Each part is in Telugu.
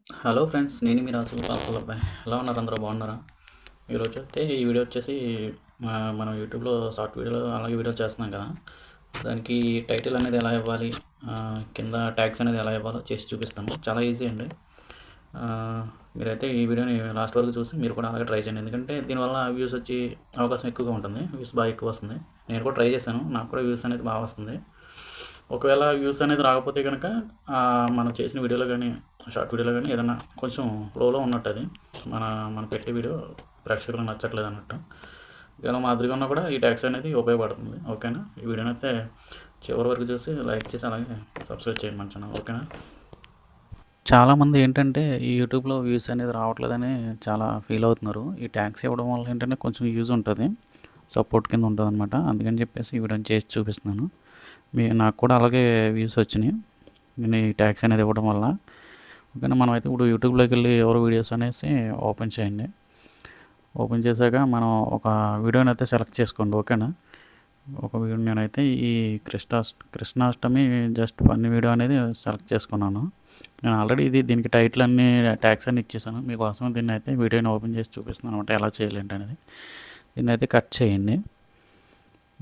హలో ఫ్రెండ్స్, నేను మీ రాజు పాల్పల్లబ్బాయి. ఎలా ఉన్నారు? అందరూ బాగున్నారా? ఈరోజు అయితే ఈ వీడియో వచ్చేసి మనం యూట్యూబ్లో షార్ట్ వీడియోలు అలాగే వీడియోలు చేస్తున్నాం కదా, దానికి టైటిల్ అనేది ఎలా ఇవ్వాలి, కింద ట్యాగ్స్ అనేది ఎలా ఇవ్వాలో చేసి చూపిస్తాను. చాలా ఈజీ అండి. మీరైతే ఈ వీడియోని లాస్ట్ వరకు చూసి మీరు కూడా అలాగే ట్రై చేయండి. ఎందుకంటే దీనివల్ల వ్యూస్ వచ్చి అవకాశం ఎక్కువగా ఉంటుంది. వ్యూస్ బాగా ఎక్కువ వస్తుంది. నేను కూడా ట్రై చేశాను, నాకు కూడా వ్యూస్ అనేది బాగా వస్తుంది. ఒకవేళ వ్యూస్ అనేది రాకపోతే కనుక మనం చేసిన వీడియోలో కానీ షార్ట్ వీడియోలో కానీ ఏదైనా కొంచెం లోలో ఉన్నట్టు అది మన పెట్టే వీడియో ప్రేక్షకులకు నచ్చట్లేదు అన్నట్టు. ఇలా మాదిరిగా ఉన్నా కూడా ఈ ట్యాగ్స్ అనేది ఉపయోగపడుతుంది. ఓకేనా? ఈ వీడియోని అయితే చివరి వరకు చూసి లైక్ చేసి అలాగే సబ్స్క్రైబ్ చేయండి మన ఛానల్. ఓకేనా? చాలామంది ఏంటంటే ఈ యూట్యూబ్లో వ్యూస్ అనేది రావట్లేదని చాలా ఫీల్ అవుతున్నారు. ఈ ట్యాగ్స్ ఇవ్వడం వల్ల ఏంటంటే కొంచెం యూజ్ ఉంటుంది, సపోర్ట్ కింద ఉంటుంది అనమాట. అందుకని చెప్పేసి ఈ వీడియోని చేసి చూపిస్తున్నాను. నాకు కూడా అలాగే వ్యూస్ వచ్చినాయి నేను ఈ ట్యాగ్స్ అనేది ఇవ్వడం వల్ల. ఓకేనా? మనం అయితే ఇప్పుడు యూట్యూబ్లోకి వెళ్ళి ఎవరు వీడియోస్ అనేసి ఓపెన్ చేయండి. ఓపెన్ చేశాక మనం ఒక వీడియోని అయితే సెలెక్ట్ చేసుకోండి. ఓకేనా? ఒక వీడియో నేనైతే ఈ కృష్ణాష్టమి జస్ట్ ఫన్నీ వీడియో అనేది సెలెక్ట్ చేసుకున్నాను. నేను ఆల్రెడీ దీనికి టైటిల్ అన్ని ట్యాగ్స్ అన్ని ఇచ్చేసాను. మీకోసం దీన్ని అయితే వీడియోని ఓపెన్ చేసి చూపిస్తున్నాను అనమాట, ఎలా చేయాలి అనేది. దీన్ని అయితే కట్ చేయండి.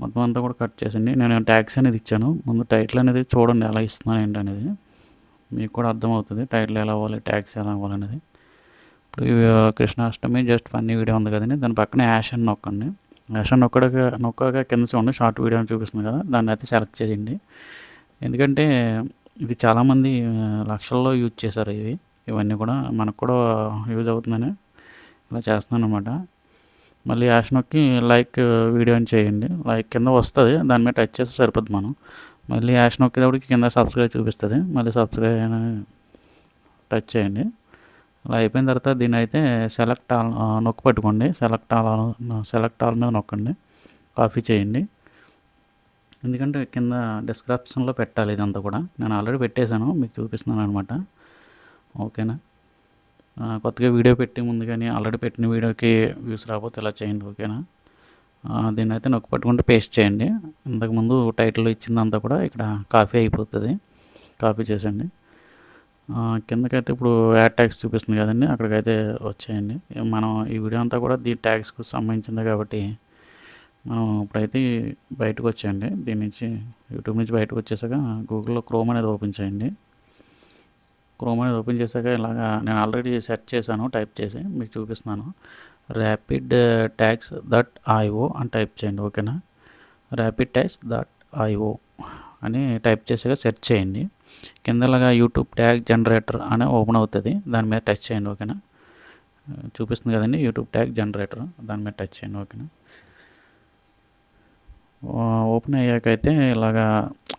మొత్తం అంతా కూడా కట్ చేసండి. నేను ట్యాగ్స్ అనేది ఇచ్చాను. ముందు టైటిల్ అనేది చూడండి ఎలా ఇస్తున్నాను ఏంటనేది, మీకు కూడా అర్థమవుతుంది టైటిల్ ఎలా అవ్వాలి, ట్యాగ్స్ ఎలా అవ్వాలనేది. ఇప్పుడు కృష్ణాష్టమి జస్ట్ ఫన్నీ వీడియో ఉంది కదండి, దాని పక్కన యాష్ అని నొక్కండి. యాష్ అని నొక్కగా కింద చూడండి షార్ట్ వీడియో అని చూపిస్తుంది కదా, దాన్ని అయితే సెలెక్ట్ చేయండి. ఎందుకంటే ఇది చాలామంది లక్షల్లో యూజ్ చేశారు ఇవన్నీ కూడా, మనకు కూడా యూజ్ అవుతుందని ఇలా చేస్తున్నాను అనమాట. మళ్ళీ యాష్ నొక్కి లైక్ వీడియో అని చేయండి. లైక్ కింద వస్తుంది, దాని మీద టచ్ చేస్తే సరిపోద్ది. మనం మళ్ళీ యాష్ నొక్కేటప్పటికి కింద సబ్స్క్రైబ్ చూపిస్తుంది, మళ్ళీ సబ్స్క్రైబ్ అని టచ్ చేయండి. అలా అయిపోయిన తర్వాత దీన్ని అయితే సెలెక్ట్ ఆల్ నొక్కి పట్టుకోండి. సెలెక్ట్ ఆల్ మీద నొక్కండి, కాపీ చేయండి. ఎందుకంటే కింద డిస్క్రిప్షన్లో పెట్టాలి ఇదంతా కూడా. నేను ఆల్రెడీ పెట్టేశాను, మీకు చూపిస్తున్నాను అనమాట. ఓకేనా? కొత్తగా వీడియో పెట్టే ముందు కానీ ఆల్రెడీ పెట్టిన వీడియోకి వ్యూస్ రాకపోతే ఇలా చేయండి. ఓకేనా? దీన్ని అయితే నొక్కి పట్టుకుంటే పేస్ట్ చేయండి. ఇంతకుముందు టైటిల్లో ఇచ్చిందంతా కూడా ఇక్కడ కాపీ అయిపోతుంది, కాపీ చేసేయండి. కిందకైతే ఇప్పుడు యాడ్ ట్యాగ్స్ చూపిస్తుంది కదండి, అక్కడికైతే వచ్చేయండి. మనం ఈ వీడియో అంతా కూడా దీని ట్యాగ్స్కి సంబంధించింది కాబట్టి మనం ఇప్పుడైతే బయటకు వచ్చేయండి. దీని నుంచి యూట్యూబ్ నుంచి బయటకు వచ్చేసాక గూగుల్లో క్రోమ్ అనేది ఓపెన్ చేయండి. క్రోమ్ అనేది ఓపెన్ చేశాక ఇలాగా నేను ఆల్రెడీ సెర్చ్ చేశాను, టైప్ చేసి మీకు చూపిస్తున్నాను. ర్యాపిడ్ ట్యాగ్స్ డాట్ ఐఓ అని టైప్ చేయండి. ఓకేనా? ర్యాపిడ్ ట్యాగ్స్ డాట్ ఐఓ అని టైప్ చేసాక సెర్చ్ చేయండి. కిందలాగా యూట్యూబ్ ట్యాగ్ జనరేటర్ అని ఓపెన్ అవుతుంది, దాని మీద టచ్ చేయండి. ఓకేనా? చూపిస్తుంది కదండి యూట్యూబ్ ట్యాగ్ జనరేటర్, దాని మీద టచ్ చేయండి. ఓకేనా? ఓపెన్ అయ్యాకైతే ఇలాగా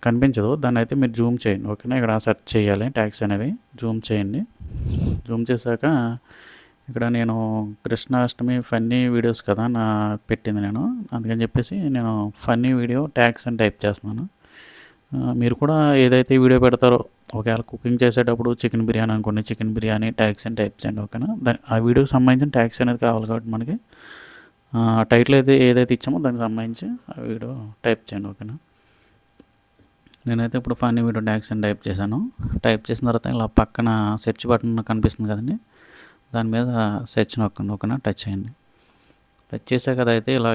కనిపించదు, దాన్ని అయితే మీరు జూమ్ చేయండి. ఓకేనా? ఇక్కడ సెర్చ్ చేయాలి ట్యాగ్స్ అనేవి, జూమ్ చేయండి. జూమ్ చేశాక ఇక్కడ నేను కృష్ణాష్టమి ఫన్నీ వీడియోస్ కదా పెట్టింది నేను, అందుకని చెప్పేసి నేను ఫన్నీ వీడియో ట్యాగ్స్ అని టైప్ చేస్తున్నాను. మీరు కూడా ఏదైతే వీడియో పెడతారో, ఒకవేళ కుకింగ్ చేసేటప్పుడు చికెన్ బిర్యానీ అనుకోండి, చికెన్ బిర్యానీ ట్యాగ్స్ అని టైప్ చేయండి. ఓకేనా? ఆ వీడియోకి సంబంధించిన ట్యాగ్స్ అనేది కావాలి కాబట్టి మనకి టైటిల్ అయితే ఏదైతే ఇచ్చామో దానికి సంబంధించి ఆ వీడియో టైప్ చేయండి. ఓకేనా? నేనైతే ఇప్పుడు ఫన్నీ వీడియో ట్యాగ్స్ అని టైప్ చేశాను. టైప్ చేసిన తర్వాత ఇలా పక్కన సెర్చ్ బటన్ కనిపిస్తుంది కదండి, దాని మీద సెర్చ్ నొక్కండి. ఓకేనా? టచ్ చేయండి. టచ్ చేసాక అదైతే ఇలా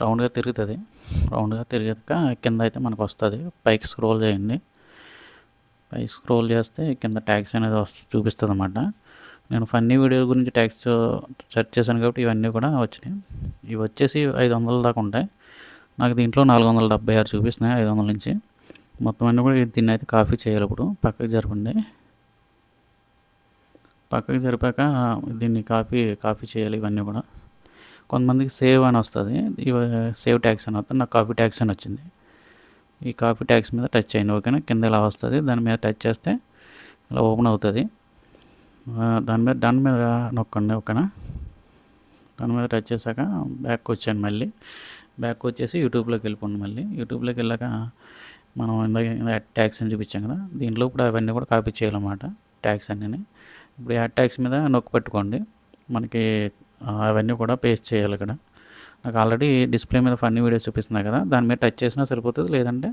రౌండ్గా తిరుగుతుంది. రౌండ్గా తిరిగాక కింద అయితే మనకు వస్తుంది. పైకి స్క్రోల్ చేయండి. పైకి స్క్రోల్ చేస్తే కింద ట్యాగ్స్ అనేది చూపిస్తుంది అన్నమాట. నేను ఫన్నీ వీడియో గురించి ట్యాగ్స్ సెర్చ్ చేశాను కాబట్టి ఇవన్నీ కూడా వచ్చినాయి. ఇవి వచ్చేసి 500 దాకా ఉంటాయి. నాకు దీంట్లో 476 చూపిస్తున్నాయి 500 నుంచి. మొత్తం అన్నీ కూడా దీన్ని అయితే కాపీ చేయాలి. ఇప్పుడు పక్కకి జరపండి. పక్కకి జరిపాక దీన్ని కాపీ చేయాలి ఇవన్నీ కూడా. కొంతమందికి సేవ్ అని వస్తుంది, సేవ్ ట్యాగ్స్ అని వస్తుంది. నాకు కాపీ ట్యాగ్స్ అని వచ్చింది. ఈ కాపీ ట్యాగ్స్ మీద టచ్ చేయండి. ఓకేనా? కింద ఇలా వస్తుంది, దాని మీద టచ్ చేస్తే ఇలా ఓపెన్ అవుతుంది. దాని మీద నొక్కండి. ఓకేనా? దాని మీద టచ్ చేశాక బ్యాక్ వచ్చాను. మళ్ళీ బ్యాక్ వచ్చేసి యూట్యూబ్లోకి వెళ్ళిపోండి. మళ్ళీ యూట్యూబ్లోకి వెళ్ళాక మనం యాడ్ ట్యాగ్స్ అని చూపించాం కదా, దీంట్లో ఇప్పుడు అవన్నీ కూడా కాపీ చేయాలన్నమాట, ట్యాగ్స్ అన్నీ. ఇప్పుడు యాడ్ ట్యాగ్స్ మీద నొక్కి పెట్టుకోండి. మనకి అవన్నీ కూడా పేస్ట్ చేయాలి. ఇక్కడ నాకు ఆల్రెడీ డిస్ప్లే మీద ఫన్నీ వీడియోస్ చూపిస్తున్నాయి కదా, దాని మీద టచ్ చేసినా సరిపోతుంది, లేదంటే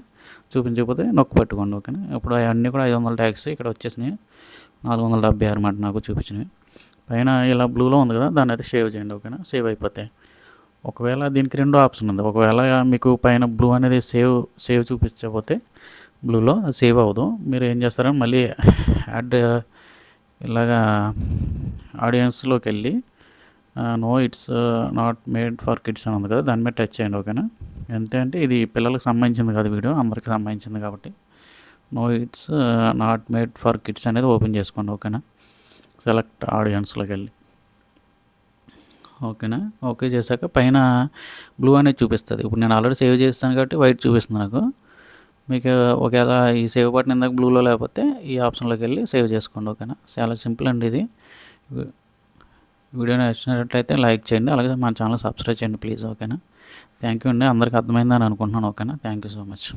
చూపించకపోతే నొక్కి పెట్టుకోండి. ఓకేనా? ఇప్పుడు అవన్నీ కూడా 500 ట్యాగ్స్ ఇక్కడ వచ్చేసినాయి. 476 అన్నమాట నాకు చూపించినవి. పైన ఇలా బ్లూలో ఉంది కదా, దాన్ని అయితే సేవ్ చేయండి. ఓకేనా, సేవ్ అయిపోతాయి. ఒకవేళ దీనికి 2 ఆప్షన్ ఉంది. ఒకవేళ మీకు పైన బ్లూ అనేది సేవ్ చూపించకపోతే బ్లూలో అది సేవ్ అవ్వదు. మీరు ఏం చేస్తారంటే మళ్ళీ యాడ్ ఇలాగా ఆడియన్స్లోకి వెళ్ళి no it's not made for kids అని ఉంది కదా, దాని మీద టచ్ చేయండి. ఓకేనా, అంటే ఇది పిల్లలకు సంబంధించింది కాదు, వీడియో అందరికి సంబంధించింది కాబట్టి no it's not made for kids అనేది ఓపెన్ చేసుకోండి. ఓకేనా, సెలెక్ట్ ఆడియన్స్లోకి వెళ్ళి ఓకేనా, ఓకే చేశాక పైన బ్లూ అనేది చూపిస్తుంది. ఇప్పుడు నేను ఆల్రెడీ సేవ్ చేస్తాను కాబట్టి వైట్ చూపిస్తుంది నాకు. మీకు ఒకవేళ ఈ సేవ్ బటన్ ఇందాక బ్లూలో లేకపోతే ఈ ఆప్షన్లోకి వెళ్ళి సేవ్ చేసుకోండి. ఓకేనా, చాలా సింపుల్ అండి ఇది. వీడియో నచ్చినట్లయితే లైక్ చేయండి, అలాగే మన ఛానల్ సబ్స్క్రైబ్ చేయండి ప్లీజ్. ఓకేనా, థ్యాంక్ యూ అండి, అందరికీ అర్థమైందని అనుకుంటున్నాను. ఓకేనా, థ్యాంక్ యూ సో మచ్.